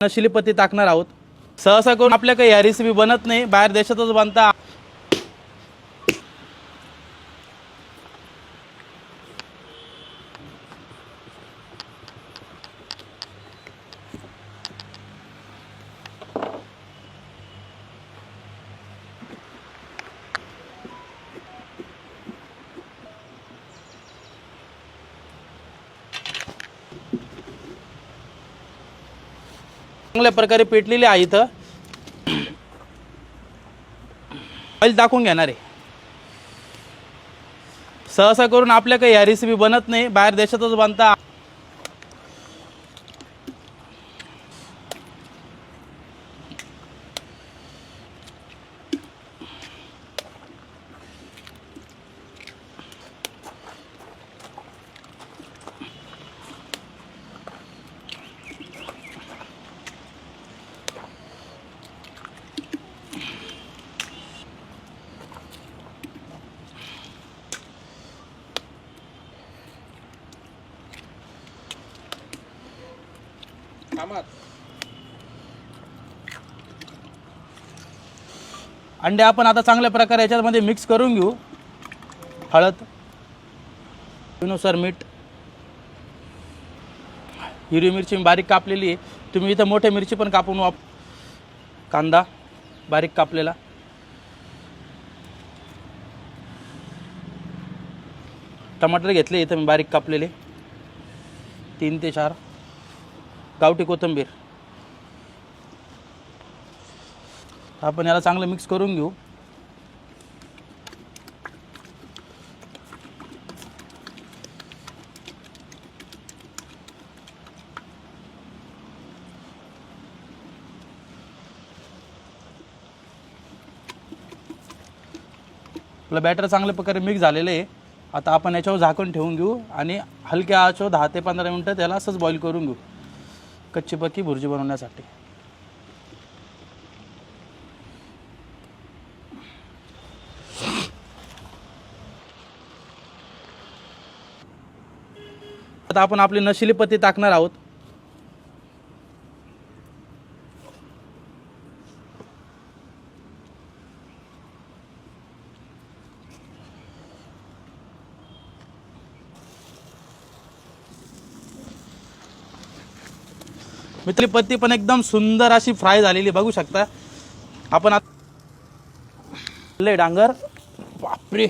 शिलीपत्ती टाकणार आहोत। सहसा करून आपल्या काही या रेसिपी बनत नाही, बाहेर देशातच बनता। चांगल्या प्रकारे पेटलेली आहे। इथं ऑइल टाकून घेणार आहे। सहसा करून आपल्या काही या रेसिपी बनत नाही, बाहेर देशातच बनता। अंडे आपण आता चांगल्या प्रकारे याच्यामध्ये मिक्स करून घेऊ। हळद, चवीनुसार मीठ, हिरवी मिरची बारीक कापलेली आहे, तुम्ही इथं मोठ्या मिरची पण कापून कांदा बारीक कापलेला, टमाटर घेतले इथं मी बारीक कापलेले 3 ते 4, गावठी कोथिंबीर। आपण याला चांगलं मिक्स करून घेऊ। आपलं बॅटर चांगल्या प्रकारे मिक्स झालेलं आहे। आता आपण याच्यावर झाकण ठेवून घेऊ आणि हलक्या आचेवर 10 ते 15 मिनिटं त्याला असंच बॉईल करून घेऊ, कच्ची पक्की भुर्जी बनवण्यासाठी। आता आपण आपली नशिली पत्ती टाकणार आहोत। मिथली पत्ती पण एकदम सुंदर अशी फ्राय झालेली बघू शकता आपण। डांगर, बापरे।